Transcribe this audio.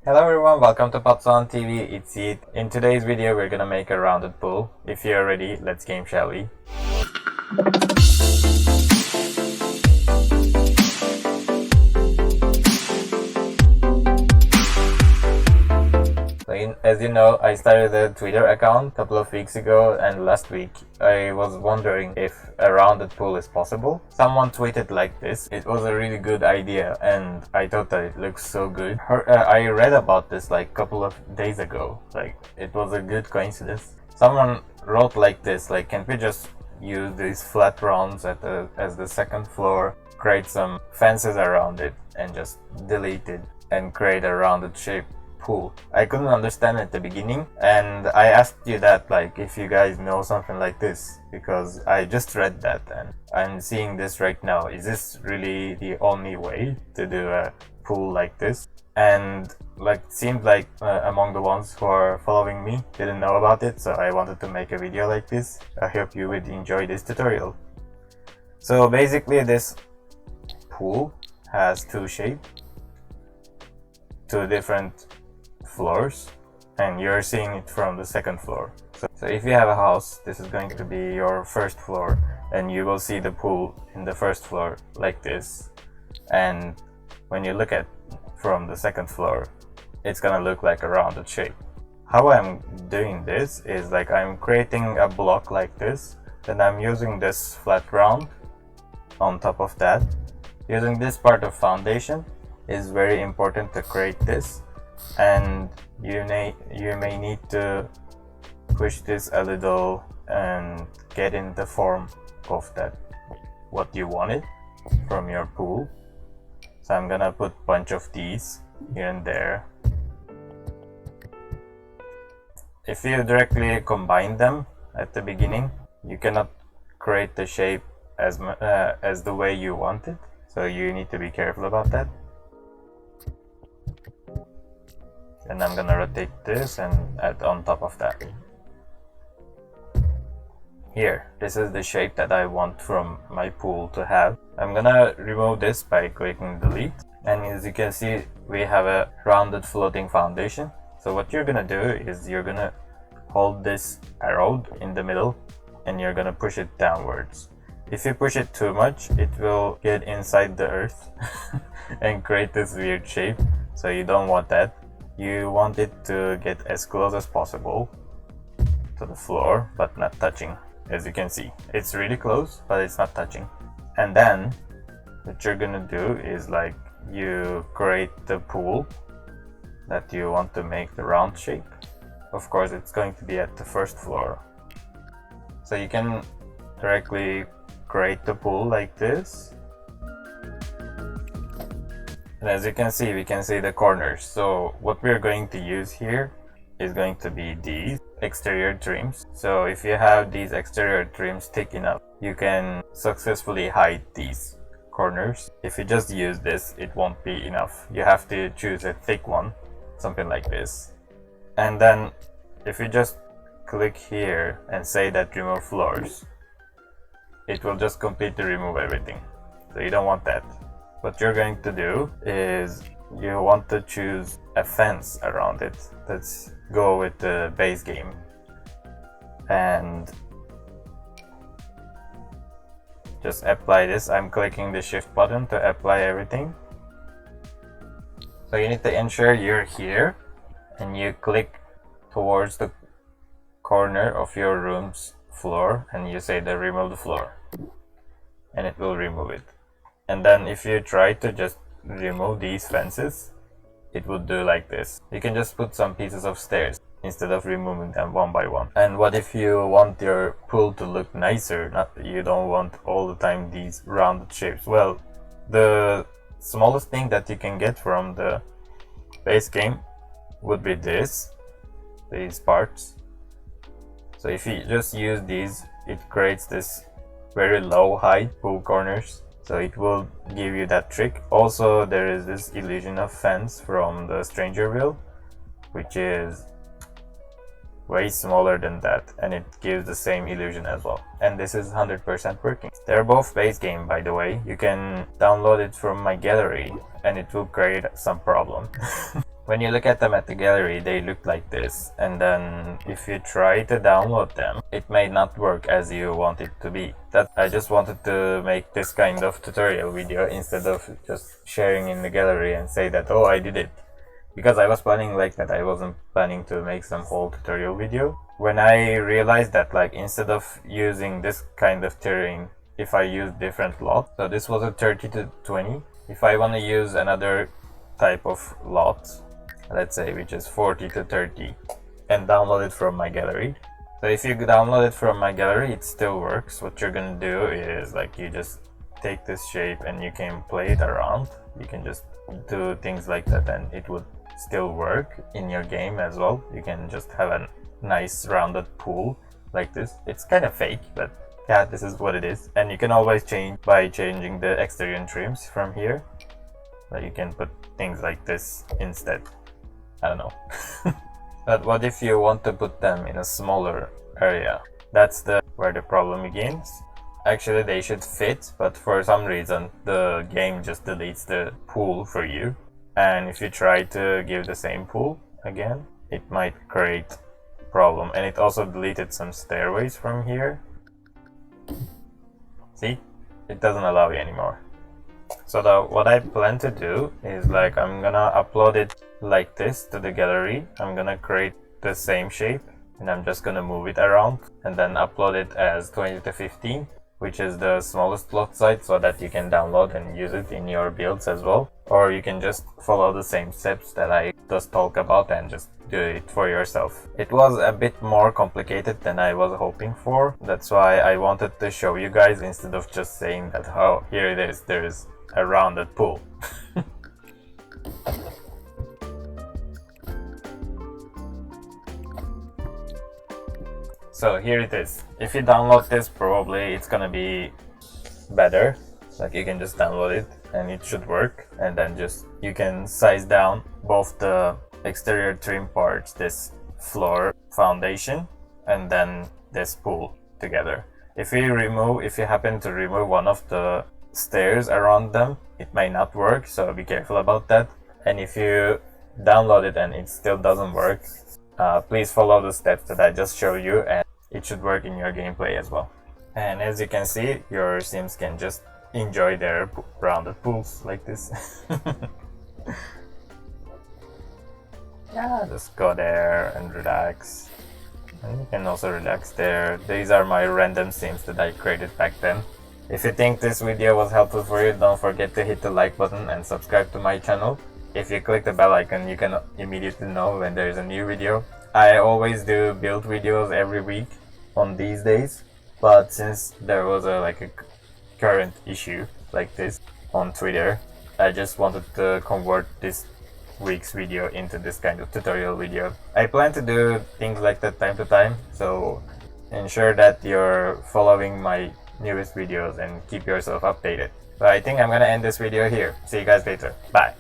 Hello everyone, welcome to Pots on TV, it's It. In today's video we're gonna make a rounded pool. If you're ready, let's game, shall we? As you know, I started a Twitter account a couple of weeks ago, and last week I was wondering if a rounded pool is possible. Someone tweeted like this. It was a really good idea and I thought that it looks so good. I read about this like a couple of days ago. Like, it was a good coincidence. Someone wrote like this, like, can't we just use these flat rounds as the second floor, create some fences around it and just delete it and create a rounded shape pool? I couldn't understand at the beginning, and I asked you that, like, if you guys know something like this, because I just read that and I'm seeing this right now. Is this really the only way to do a pool like this? And like, it seemed like among the ones who are following me didn't know about it, so I wanted to make a video like this. I hope you would enjoy this tutorial. So basically this pool has two shapes, two different floors, and you're seeing it from the second floor. So if you have a house, this is going to be your first floor, and you will see the pool in the first floor like this. And when you look at from the second floor, it's gonna look like a rounded shape. How I'm doing this is, like, I'm creating a block like this, then I'm using this flat round on top of that. Using this part of foundation is very important to create this, and you may need to push this a little and get in the form of that what you wanted from your pool. So I'm gonna put a bunch of these here and there. If you directly combine them at the beginning, you cannot create the shape as the way you want it, so you need to be careful about that. And I'm gonna rotate this and add on top of that. Here, this is the shape that I want from my pool to have. I'm gonna remove this by clicking delete, and as you can see, we have a rounded floating foundation. So what you're gonna do is you're gonna hold this arrow in the middle and you're gonna push it downwards. If you push it too much, it will get inside the earth and create this weird shape, so you don't want that. You want it to get as close as possible to the floor, but not touching. As you can see, it's really close, but it's not touching. And then what you're gonna do is, like, you create the pool that you want to make the round shape. Of course, it's going to be at the first floor. So you can directly create the pool like this. And as you can see, we can see the corners. So what we're going to use here is going to be these exterior trims. So if you have these exterior trims thick enough, you can successfully hide these corners. If you just use this, it won't be enough. You have to choose a thick one, something like this. And then if you just click here and say that remove floors, it will just completely remove everything. So you don't want that. What you're going to do is you want to choose a fence around it. Let's go with the base game. And just apply this. I'm clicking the shift button to apply everything. So you need to ensure you're here and you click towards the corner of your room's floor and you say the remove the floor, and it will remove it. And then if you try to just remove these fences, it would do like this. You can just put some pieces of stairs instead of removing them one by one. And what if you want your pool to look nicer? You don't want all the time these rounded shapes. Well, the smallest thing that you can get from the base game would be these parts. So if you just use these, it creates this very low height pool corners. So it will give you that trick. Also, there is this illusion of fence from the Strangerville, which is way smaller than that, and it gives the same illusion as well. And this is 100% working. They're both base game, by the way. You can download it from my gallery and it will create some problem. When you look at them at the gallery, they look like this, and then if you try to download them, it may not work as you want it to be. That I just wanted to make this kind of tutorial video instead of just sharing in the gallery and say that, oh, I did it. Because I was planning like that, I wasn't planning to make some whole tutorial video. When I realized that, like, instead of using this kind of terrain, if I use different lot, so this was a 30 to 20. If I want to use another type of lot, let's say, which is 40 to 30, and download it from my gallery. So if you download it from my gallery, it still works. What you're gonna do is, like, you just take this shape and you can play it around. You can just do things like that and it would still work in your game as well. You can just have a nice rounded pool like this. It's kind of fake, but yeah, this is what it is. And you can always change by changing the exterior trims from here. But you can put things like this instead. I don't know. But what if you want to put them in a smaller area? That's where the problem begins. Actually, they should fit, but for some reason the game just deletes the pool for you. And if you try to give the same pool again, it might create a problem. And it also deleted some stairways from here. See? It doesn't allow you anymore. So what I plan to do is, like, I'm gonna upload it like this to the gallery. I'm gonna create the same shape and I'm just gonna move it around and then upload it as 20 to 15, which is the smallest lot size, so that you can download and use it in your builds as well. Or you can just follow the same steps that I just talk about and just do it for yourself. It was a bit more complicated than I was hoping for. That's why I wanted to show you guys instead of just saying that, oh, here it is, there is a rounded pool. So here it is. If you download this, probably it's gonna be better. Like, you can just download it and it should work. And then just you can size down both the exterior trim parts, this floor foundation, and then this pool together. If you happen to remove one of the stairs around them, it may not work, so be careful about that. And if you download it and it still doesn't work, please follow the steps that I just showed you and it should work in your gameplay as well. And as you can see, your Sims can just enjoy their rounded pools like this. Yeah, just go there and relax. And you can also relax there. These are my random Sims that I created back then. If you think this video was helpful for you, don't forget to hit the like button and subscribe to my channel. If you click the bell icon, you can immediately know when there is a new video. I always do build videos every week on these days, but since there was a current issue like this on Twitter, I just wanted to convert this week's video into this kind of tutorial video. I plan to do things like that time to time, so ensure that you're following my newest videos and keep yourself updated. But I think I'm gonna end this video here. See you guys later. Bye.